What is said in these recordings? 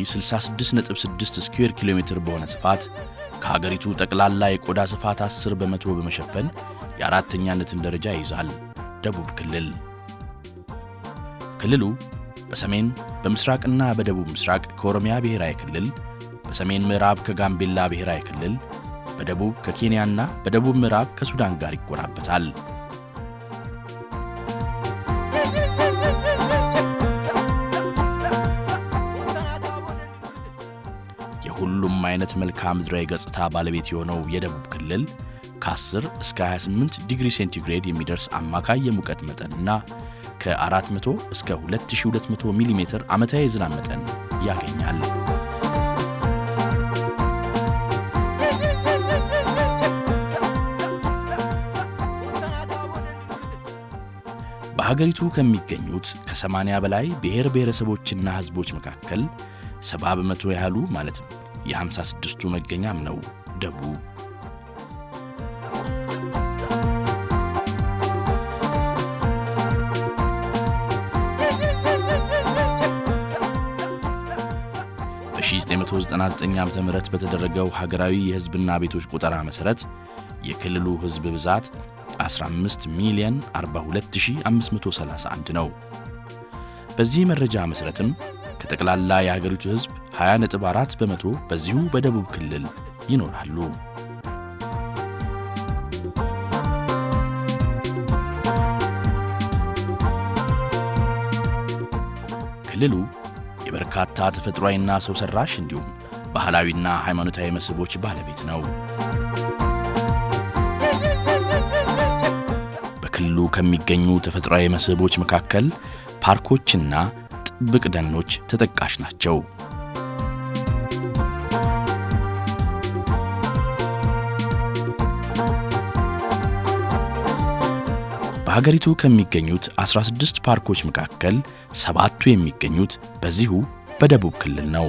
109,066.6 ስኩዌር ኪሎ ሜትር በሆነ ስፋት ከሀገሪቱ ጠቅላላ የቆዳ ስፋት 10 በመቶ በመሸፈን የአራተኛነትን ደረጃ ይይዛል። ደቡብ ክልል ክልሉ በሰሜን በምስራቅና በደቡብ ምስራቅ ከኦሮሚያ ብሔራዊ ክልል፣ በሰሜን ምዕራብ ከጋምቤላ ብሔራዊ ክልል፣ በደቡብ ከኬንያና በደቡብ ምዕራብ ከሱዳን ጋር ይጎራበታል። ሁሉም አይነት መልክዓ ምድራዊ ገጽታ ባለቤት የሆነው የደቡብ ክልል ከ10 እስከ 28 ዲግሪ ሴንቲግሬድ የሚደርስ አማካይ የሙቀት መጠንና ከ400 እስከ 2200 ሚሊ ሜትር ዓመታዊ የዝናብ መጠን ያገኛል። በሀገሪቱ ከሚገኙት ከ80 በላይ ብሔር ብሔረሰቦችና ሕዝቦች መካከል 70 በመቶ ያህሉ ማለትም የ56ቱ መገኛም ነው ደቡብ። በ1999 ዓ.ም በተደረገው ሀገራዊ የሕዝብና ቤቶች ቆጠራ መሠረት የክልሉ ሕዝብ ብዛት 15,042,531 ነው። በዚህ መረጃ መሠረትም ከጠቅላላ የሀገሪቱ ሕዝብ 20.4 በመቶ በዚሁ በደቡብ ክልል ይኖራሉ። ክልሉ የበርካታ ተፈጥሯዊና ሰው ሰራሽ እንዲሁም ባህላዊና ሃይማኖታዊ መስህቦች ባለቤት ነው። በክልሉ ከሚገኙ ተፈጥሯዊ መስህቦች መካከል ፓርኮችና ጥብቅ ደኖች ተጠቃሽ ናቸው። በሀገሪቱ ከሚገኙት 16 ፓርኮች መካከል 7ቱ የሚገኙት በዚሁ በደቡብ ክልል ነው።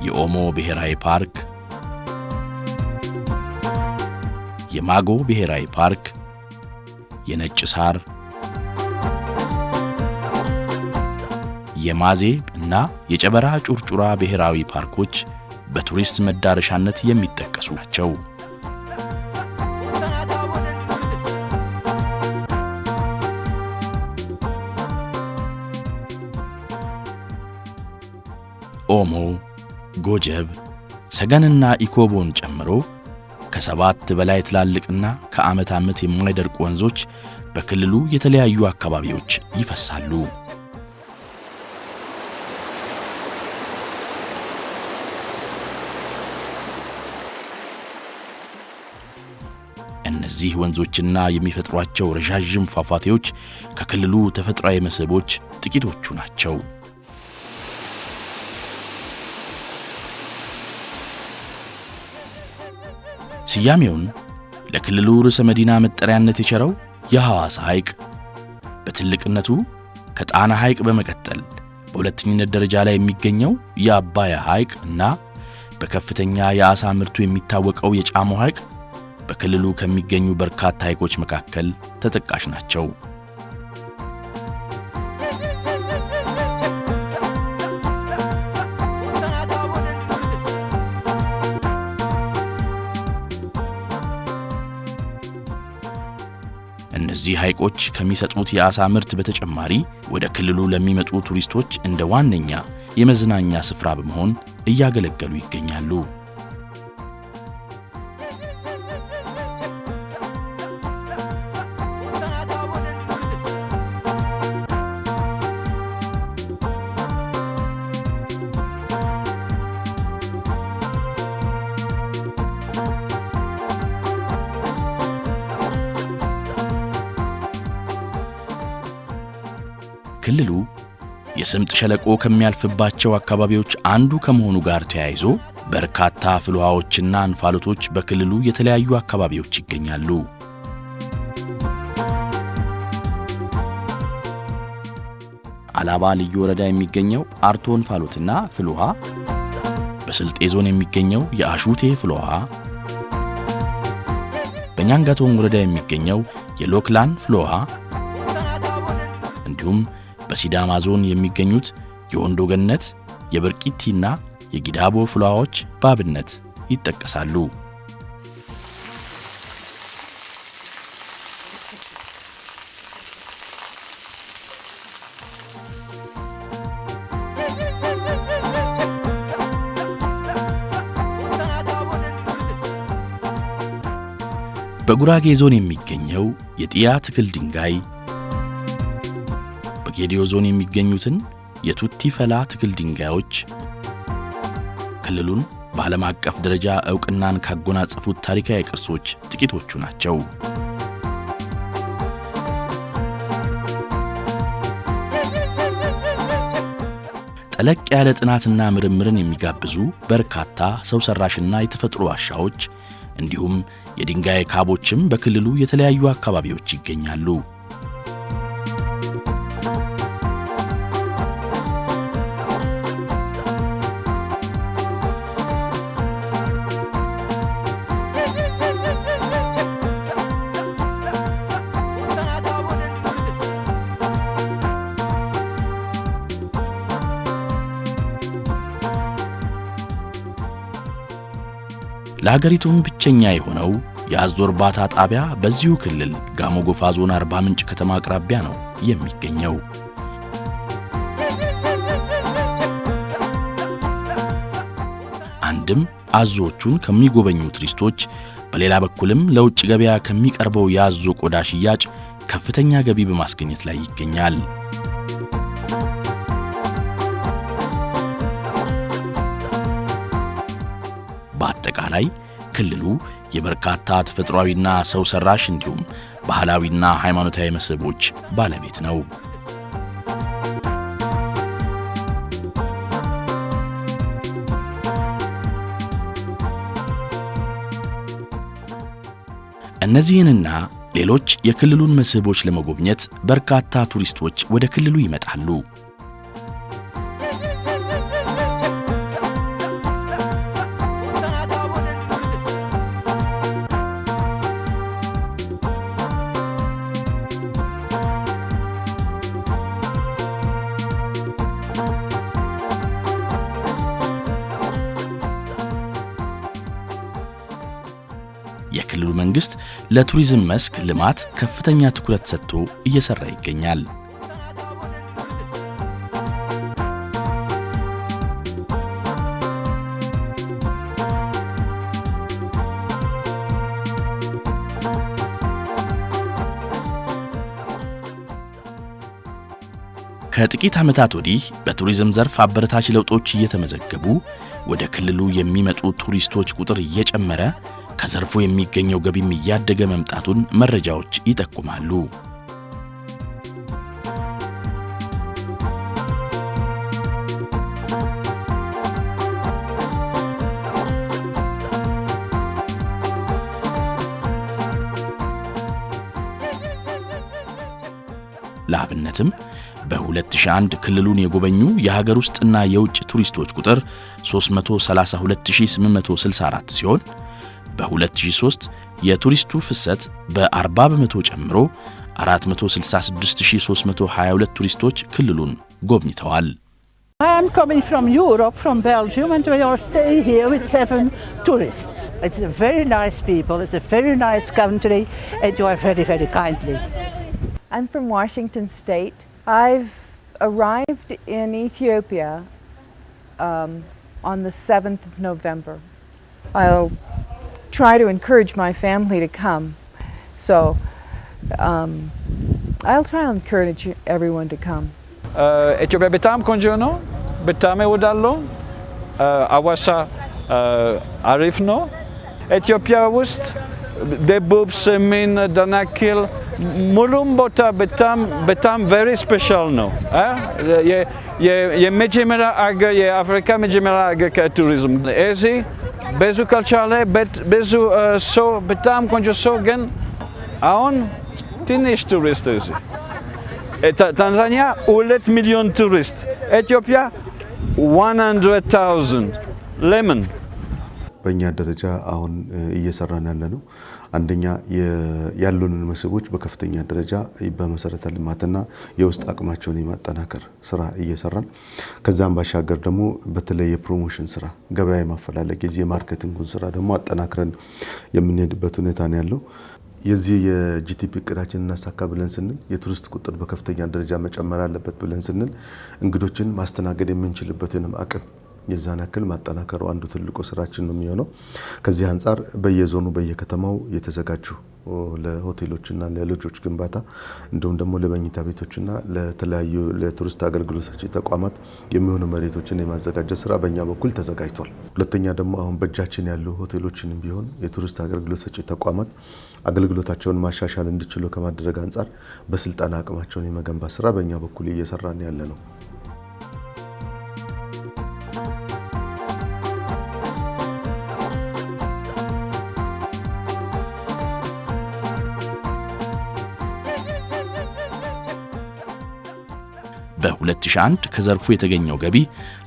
የኦሞ ብሔራዊ ፓርክ፣ የማጎ ብሔራዊ ፓርክ፣ የነጭ ሳር፣ የማዜ እና የጨበራ ጩርጩራ ብሔራዊ ፓርኮች በቱሪስት መዳረሻነት የሚጠቀሱ ናቸው። ኦሞ፣ ጎጀብ፣ ሰገንና ኢኮቦን ጨምሮ ከ7 በላይ ትላልቅና ከዓመት ዓመት የማይደርቁ ወንዞች በክልሉ የተለያዩ አካባቢዎች ይፈሳሉ። እነዚህ ወንዞችና የሚፈጥሯቸው ረዣዥም ፏፏቴዎች ከክልሉ ተፈጥሯዊ መስህቦች ጥቂቶቹ ናቸው። ስያሜውን ለክልሉ ርዕሰ መዲና መጠሪያነት የቸረው የሐዋሳ ሐይቅ በትልቅነቱ ከጣና ሐይቅ በመቀጠል በሁለተኝነት ደረጃ ላይ የሚገኘው የአባያ ሐይቅ እና በከፍተኛ የዓሣ ምርቱ የሚታወቀው የጫሞ ሐይቅ በክልሉ ከሚገኙ በርካታ ሐይቆች መካከል ተጠቃሽ ናቸው። እነዚህ ሐይቆች ከሚሰጡት የዓሣ ምርት በተጨማሪ ወደ ክልሉ ለሚመጡ ቱሪስቶች እንደ ዋነኛ የመዝናኛ ስፍራ በመሆን እያገለገሉ ይገኛሉ። ክልሉ የስምጥ ሸለቆ ከሚያልፍባቸው አካባቢዎች አንዱ ከመሆኑ ጋር ተያይዞ በርካታ ፍልውሃዎችና እንፋሎቶች በክልሉ የተለያዩ አካባቢዎች ይገኛሉ። አላባ ልዩ ወረዳ የሚገኘው አርቶ እንፋሎትና ፍልውሃ፣ በስልጤ ዞን የሚገኘው የአሹቴ ፍልውሃ፣ በኛንጋቶም ወረዳ የሚገኘው የሎክላን ፍልውሃ እንዲሁም በሲዳማ ዞን የሚገኙት የወንዶ ገነት፣ የበርቂቲና የጊዳቦ ፍልውሃዎች በአብነት ይጠቀሳሉ። በጉራጌ ዞን የሚገኘው የጢያ ትክል ድንጋይ፣ በጌዲዮ ዞን የሚገኙትን የቱቲ ፈላ ትክል ድንጋዮች ክልሉን በዓለም አቀፍ ደረጃ ዕውቅናን ካጎናጸፉት ታሪካዊ ቅርሶች ጥቂቶቹ ናቸው። ጠለቅ ያለ ጥናትና ምርምርን የሚጋብዙ በርካታ ሰው ሰራሽና የተፈጥሮ ዋሻዎች እንዲሁም የድንጋይ ካቦችም በክልሉ የተለያዩ አካባቢዎች ይገኛሉ። ለሀገሪቱም ብቸኛ የሆነው የአዞ እርባታ ጣቢያ በዚሁ ክልል ጋሞ ጎፋ ዞን አርባ ምንጭ ከተማ አቅራቢያ ነው የሚገኘው። አንድም አዞዎቹን ከሚጎበኙ ቱሪስቶች፣ በሌላ በኩልም ለውጭ ገበያ ከሚቀርበው የአዞ ቆዳ ሽያጭ ከፍተኛ ገቢ በማስገኘት ላይ ይገኛል። በአጠቃላይ ክልሉ የበርካታ ተፈጥሯዊና ሰው ሰራሽ እንዲሁም ባህላዊና ሃይማኖታዊ መስህቦች ባለቤት ነው። እነዚህንና ሌሎች የክልሉን መስህቦች ለመጎብኘት በርካታ ቱሪስቶች ወደ ክልሉ ይመጣሉ። የክልሉ መንግስት ለቱሪዝም መስክ ልማት ከፍተኛ ትኩረት ሰጥቶ እየሰራ ይገኛል። ከጥቂት ዓመታት ወዲህ በቱሪዝም ዘርፍ አበረታች ለውጦች እየተመዘገቡ ወደ ክልሉ የሚመጡ ቱሪስቶች ቁጥር እየጨመረ ከዘርፉ የሚገኘው ገቢም እያደገ መምጣቱን መረጃዎች ይጠቁማሉ። ለአብነትም በ2001 ክልሉን የጎበኙ የሀገር ውስጥና የውጭ ቱሪስቶች ቁጥር 332864 ሲሆን በ2003 የቱሪስቱ ፍሰት በ40 በመቶ ጨምሮ 466322 ቱሪስቶች ክልሉን ጎብኝተዋል። I am coming from Europe, from Belgium, and we are staying here with 7 tourists. It's a very nice people, it's a very nice country, and you are very, very kindly. I'm from Washington State. I've arrived in Ethiopia on the 7th of November. I'll try to encourage my family to come. So I'll try to encourage everyone to come. ኢትዮጵያ በጣም ቆንጆ ነው። በጣም እወዳለሁ። አዋሳ አሪፍ ነው። ኢትዮጵያ ውስጥ ደቡብ፣ ሰሜን፣ ደናክል ሙሉም ቦታ በጣም very special ነው። የመጀመሪያ አገር የአፍሪካ መጀመሪያ አገር ከቱሪዝም እዚህ ብዙ ካልቸር ላይ ብዙ ሰው በጣም ቆንጆ ሰው ግን አሁን ትንሽ ቱሪስት እዚህ ታንዛኒያ 2 ሚሊዮን ቱሪስት ኢትዮጵያ 100,000 ለምን በእኛ ደረጃ አሁን እየሰራን ያለ ነው አንደኛ ያሉንን መስህቦች በከፍተኛ ደረጃ በመሰረተ ልማትና የውስጥ አቅማቸውን የማጠናከር ስራ እየሰራን ከዛም ባሻገር ደግሞ በተለይ የፕሮሞሽን ስራ ገበያ ማፈላለግ የማርኬቲንግ ስራ ደግሞ አጠናክረን የምንሄድበት ሁኔታ ነው ያለው የዚህ የጂቲፒ እቅዳችንን እናሳካ ብለን ስንል የቱሪስት ቁጥር በከፍተኛ ደረጃ መጨመር አለበት ብለን ስንል እንግዶችን ማስተናገድ የምንችልበትንም አቅም የዛን ያክል ማጠናከሩ አንዱ ትልቁ ስራችን ነው የሚሆነው ከዚህ አንፃር በየዞኑ በየከተማው የተዘጋጁ ለሆቴሎችና ለሎጆች ግንባታ እንደውም ደግሞ ለመኝታ ቤቶችና ለተለያዩ ለቱሪስት አገልግሎት ሰጪ ተቋማት የሚሆኑ መሬቶችን የማዘጋጀት ስራ በእኛ በኩል ተዘጋጅቷል ሁለተኛ ደግሞ አሁን በእጃችን ያሉ ሆቴሎችንም ቢሆን የቱሪስት አገልግሎት ሰጪ ተቋማት አገልግሎታቸውን ማሻሻል እንዲችሉ ከማድረግ አንፃር በስልጣን አቅማቸውን የመገንባት ስራ በእኛ በኩል እየሰራን ያለ ነው በ2001 ከዘርፉ የተገኘው ገቢ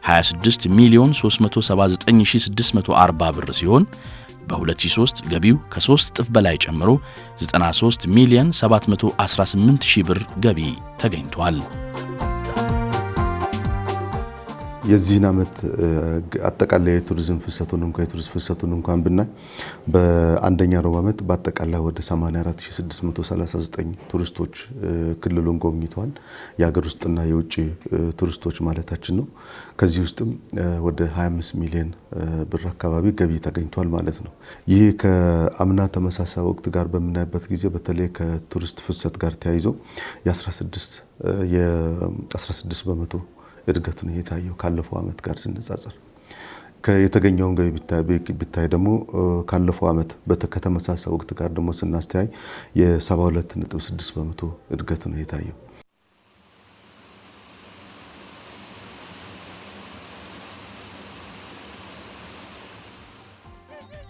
26 ሚሊዮን 379640 ብር ሲሆን በ2003 ገቢው ከ3 እጥፍ በላይ ጨምሮ 93 ሚሊዮን 718 ሺህ ብር ገቢ ተገኝቷል። የዚህን ዓመት አጠቃላይ የቱሪዝም ፍሰቱን እንኳን ብናይ በአንደኛ ሩብ ዓመት በአጠቃላይ ወደ 84639 ቱሪስቶች ክልሉን ጎብኝተዋል። የሀገር ውስጥና የውጭ ቱሪስቶች ማለታችን ነው። ከዚህ ውስጥም ወደ 25 ሚሊዮን ብር አካባቢ ገቢ ተገኝቷል ማለት ነው። ይህ ከአምና ተመሳሳይ ወቅት ጋር በምናይበት ጊዜ በተለይ ከቱሪስት ፍሰት ጋር ተያይዞ የ16 በመቶ እድገት ነው የታየው ካለፈው ዓመት ጋር ሲነጻጸር የተገኘውን ገቢ ቢታይ ደግሞ ካለፈው ዓመት በተከተመሳሳይ ወቅት ጋር ደግሞ ስናስተያይ የ72.6 በመቶ እድገት ነው የታየው።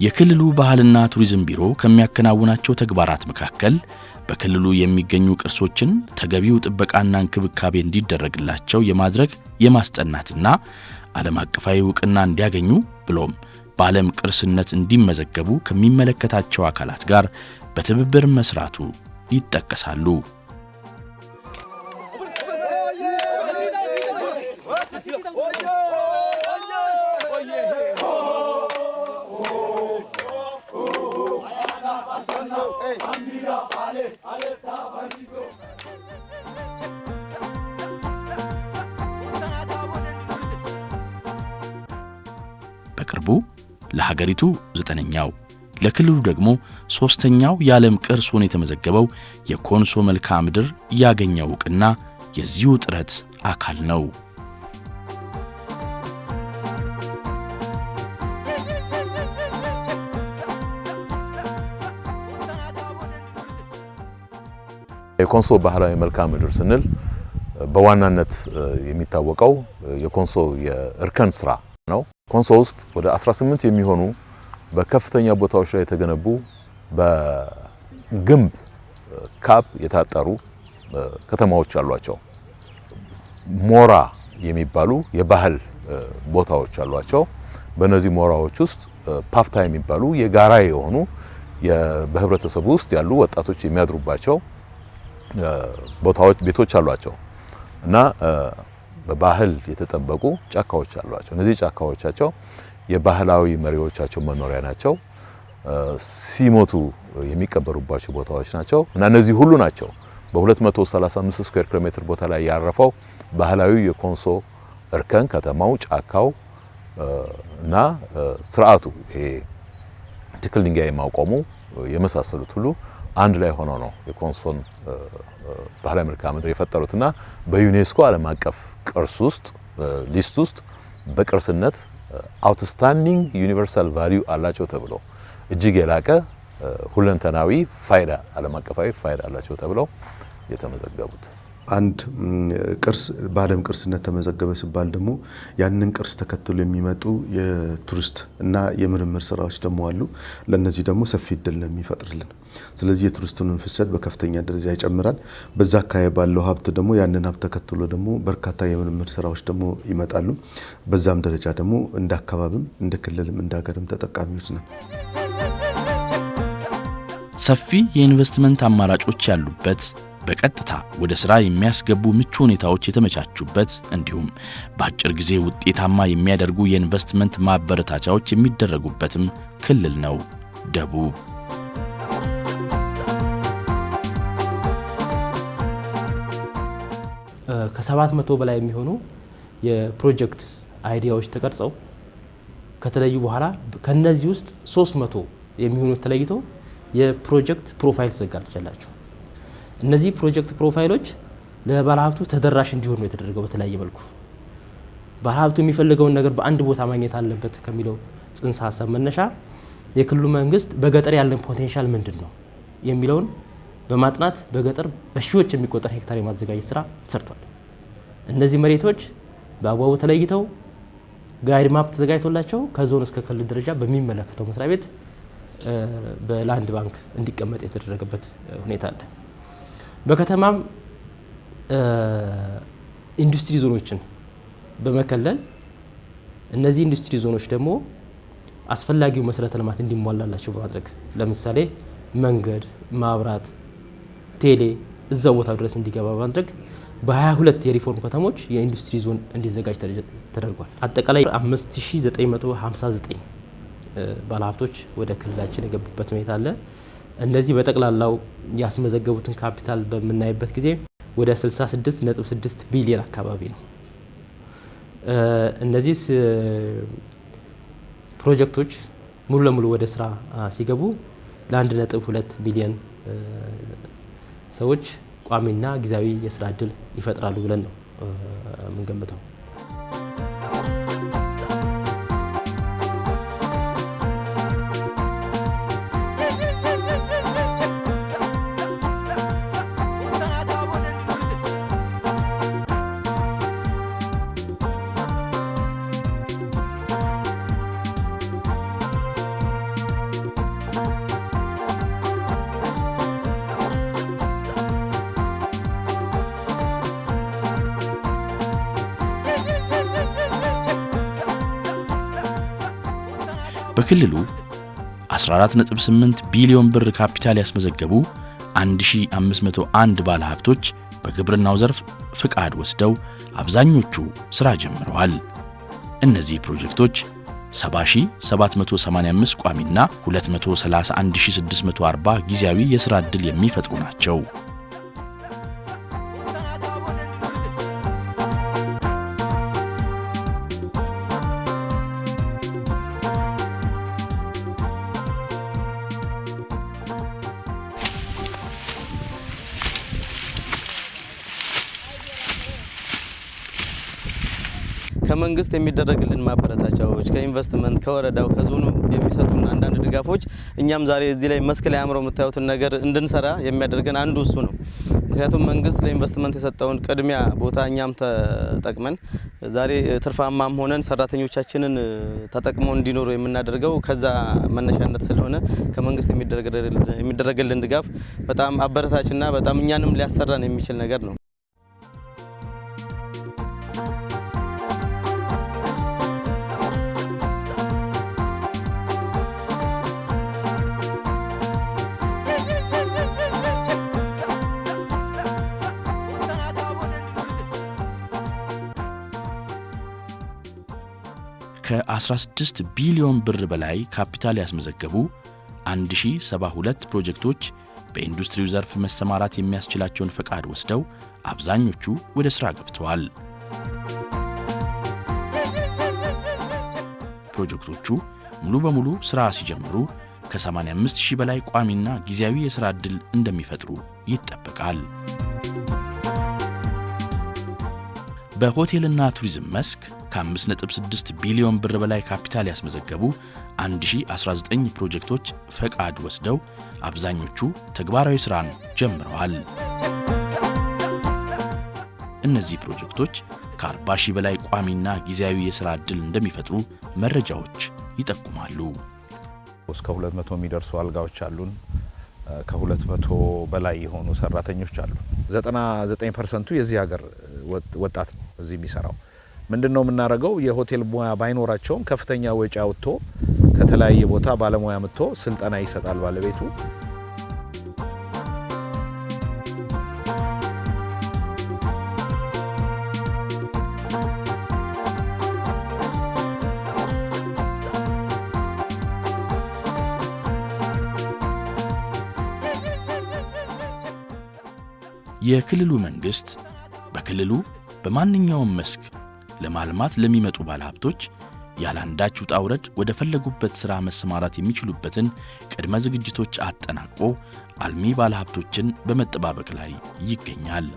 የክልሉ ባህልና ቱሪዝም ቢሮ ከሚያከናውናቸው ተግባራት መካከል በክልሉ የሚገኙ ቅርሶችን ተገቢው ጥበቃና እንክብካቤ እንዲደረግላቸው የማድረግ የማስጠናትና ዓለም አቀፋዊ ዕውቅና እንዲያገኙ ብሎም በዓለም ቅርስነት እንዲመዘገቡ ከሚመለከታቸው አካላት ጋር በትብብር መስራቱ ይጠቀሳሉ። በቅርቡ ለሀገሪቱ 9ኛው ለክልሉ ደግሞ 3ኛው የዓለም ቅርስ ሆኖ የተመዘገበው የኮንሶ መልክዓ ምድር ያገኘው ዕውቅና የዚሁ ጥረት አካል ነው። የኮንሶ ባህላዊ መልክዓ ምድር ስንል በዋናነት የሚታወቀው የኮንሶ የእርከን ስራ ነው። ኮንሶ ውስጥ ወደ 18 የሚሆኑ በከፍተኛ ቦታዎች ላይ የተገነቡ በግንብ ካብ የታጠሩ ከተማዎች አሏቸው። ሞራ የሚባሉ የባህል ቦታዎች አሏቸው። በእነዚህ ሞራዎች ውስጥ ፓፍታ የሚባሉ የጋራ የሆኑ በህብረተሰቡ ውስጥ ያሉ ወጣቶች የሚያድሩባቸው ቦታዎች ቤቶች አሏቸው እና በባህል የተጠበቁ ጫካዎች አሏቸው። እነዚህ ጫካዎቻቸው የባህላዊ መሪዎቻቸው መኖሪያ ናቸው። ሲሞቱ የሚቀበሩባቸው ቦታዎች ናቸው እና እነዚህ ሁሉ ናቸው በ235 ስኩዌር ኪሎ ሜትር ቦታ ላይ ያረፈው ባህላዊ የኮንሶ እርከን ከተማው፣ ጫካው እና ስርዓቱ ይሄ ትክል ድንጋይ ማቆሙ የመሳሰሉት ሁሉ አንድ ላይ ሆኖ ነው የኮንሶን ባህላዊ መልክዓ ምድር የፈጠሩትና በዩኔስኮ ዓለም አቀፍ ቅርስ ውስጥ ሊስት ውስጥ በቅርስነት አውትስታንዲንግ ዩኒቨርሳል ቫልዩ አላቸው ተብሎ እጅግ የላቀ ሁለንተናዊ ፋይዳ ዓለም አቀፋዊ ፋይዳ አላቸው ተብለው የተመዘገቡት። አንድ ቅርስ በዓለም ቅርስነት ተመዘገበ ሲባል ደግሞ ያንን ቅርስ ተከትሎ የሚመጡ የቱሪስት እና የምርምር ስራዎች ደግሞ አሉ። ለነዚህ ደግሞ ሰፊ እድል ነው የሚፈጥርልን። ስለዚህ የቱሪስቱን ፍሰት በከፍተኛ ደረጃ ይጨምራል። በዛ አካባቢ ባለው ሀብት ደግሞ ያንን ሀብት ተከትሎ ደግሞ በርካታ የምርምር ስራዎች ደግሞ ይመጣሉ። በዛም ደረጃ ደግሞ እንደ አካባቢም እንደ ክልልም እንደ ሀገርም ተጠቃሚዎች ነን። ሰፊ የኢንቨስትመንት አማራጮች ያሉበት በቀጥታ ወደ ሥራ የሚያስገቡ ምቹ ሁኔታዎች የተመቻቹበት እንዲሁም በአጭር ጊዜ ውጤታማ የሚያደርጉ የኢንቨስትመንት ማበረታቻዎች የሚደረጉበትም ክልል ነው ደቡብ። ከ700 በላይ የሚሆኑ የፕሮጀክት አይዲያዎች ተቀርጸው ከተለዩ በኋላ ከነዚህ ውስጥ 300 የሚሆኑት ተለይተው የፕሮጀክት ፕሮፋይል ተዘጋጀላቸው። እነዚህ ፕሮጀክት ፕሮፋይሎች ለባለሀብቱ ተደራሽ እንዲሆኑ ነው የተደረገው። በተለያየ መልኩ ባለሀብቱ የሚፈልገውን ነገር በአንድ ቦታ ማግኘት አለበት ከሚለው ጽንሰ ሀሳብ መነሻ የክልሉ መንግስት በገጠር ያለን ፖቴንሻል ምንድን ነው የሚለውን በማጥናት በገጠር በሺዎች የሚቆጠር ሄክታር የማዘጋጀት ስራ ተሰርቷል። እነዚህ መሬቶች በአግባቡ ተለይተው ጋይድ ማፕ ተዘጋጅቶላቸው ከዞን እስከ ክልል ደረጃ በሚመለከተው መስሪያ ቤት በላንድ ባንክ እንዲቀመጥ የተደረገበት ሁኔታ አለ። በከተማም ኢንዱስትሪ ዞኖችን በመከለል እነዚህ ኢንዱስትሪ ዞኖች ደግሞ አስፈላጊው መሰረተ ልማት እንዲሟላላቸው በማድረግ ለምሳሌ መንገድ፣ ማብራት፣ ቴሌ እዛው ቦታ ድረስ እንዲገባ በማድረግ በ22 የሪፎርም ከተሞች የኢንዱስትሪ ዞን እንዲዘጋጅ ተደርጓል። አጠቃላይ 5959 ባለሀብቶች ወደ ክልላችን የገቡበት ሁኔታ አለ። እነዚህ በጠቅላላው ያስመዘገቡትን ካፒታል በምናይበት ጊዜ ወደ 66.6 ቢሊዮን አካባቢ ነው። እነዚህ ፕሮጀክቶች ሙሉ ለሙሉ ወደ ስራ ሲገቡ ለ1.2 ቢሊዮን ሰዎች ቋሚና ጊዜያዊ የስራ እድል ይፈጥራሉ ብለን ነው የምንገምተው። በክልሉ 14.8 ቢሊዮን ብር ካፒታል ያስመዘገቡ 1501 ባለሀብቶች በግብርናው ዘርፍ ፍቃድ ወስደው አብዛኞቹ ሥራ ጀምረዋል። እነዚህ ፕሮጀክቶች 70785 ቋሚና 231640 ጊዜያዊ የሥራ ዕድል የሚፈጥሩ ናቸው። ከመንግስት የሚደረግልን ማበረታቻዎች ከኢንቨስትመንት ከወረዳው ከዞኑ የሚሰጡን አንዳንድ ድጋፎች እኛም ዛሬ እዚህ ላይ መስክ ላይ አምሮ የምታዩትን ነገር እንድንሰራ የሚያደርገን አንዱ እሱ ነው። ምክንያቱም መንግስት ለኢንቨስትመንት የሰጠውን ቅድሚያ ቦታ እኛም ተጠቅመን ዛሬ ትርፋማም ሆነን ሰራተኞቻችንን ተጠቅመው እንዲኖሩ የምናደርገው ከዛ መነሻነት ስለሆነ ከመንግስት የሚደረግልን ድጋፍ በጣም አበረታችና በጣም እኛንም ሊያሰራን የሚችል ነገር ነው። ከ16 ቢሊዮን ብር በላይ ካፒታል ያስመዘገቡ 1072 ፕሮጀክቶች በኢንዱስትሪው ዘርፍ መሰማራት የሚያስችላቸውን ፈቃድ ወስደው አብዛኞቹ ወደ ሥራ ገብተዋል። ፕሮጀክቶቹ ሙሉ በሙሉ ሥራ ሲጀምሩ ከ85000 በላይ ቋሚና ጊዜያዊ የሥራ ዕድል እንደሚፈጥሩ ይጠበቃል። በሆቴልና ቱሪዝም መስክ ከ5.6 ቢሊዮን ብር በላይ ካፒታል ያስመዘገቡ 1019 ፕሮጀክቶች ፈቃድ ወስደው አብዛኞቹ ተግባራዊ ሥራን ጀምረዋል። እነዚህ ፕሮጀክቶች ከ40 ሺህ በላይ ቋሚና ጊዜያዊ የሥራ ዕድል እንደሚፈጥሩ መረጃዎች ይጠቁማሉ። እስከ 200 የሚደርሱ አልጋዎች አሉን። ከ200 በላይ የሆኑ ሰራተኞች አሉ። 99% የዚህ ሀገር ወጣት ነው እዚህ የሚሰራው። ምንድነው የምናደርገው? የሆቴል ሙያ ባይኖራቸውም ከፍተኛ ወጪ አውጥቶ ከተለያየ ቦታ ባለሙያ መጥቶ ስልጠና ይሰጣል ባለቤቱ። የክልሉ መንግስት በክልሉ በማንኛውም መስክ ለማልማት ለሚመጡ ባለሀብቶች ያላንዳች ውጣ ውረድ ወደ ፈለጉበት ሥራ መሰማራት የሚችሉበትን ቅድመ ዝግጅቶች አጠናቆ አልሚ ባለሀብቶችን በመጠባበቅ ላይ ይገኛል።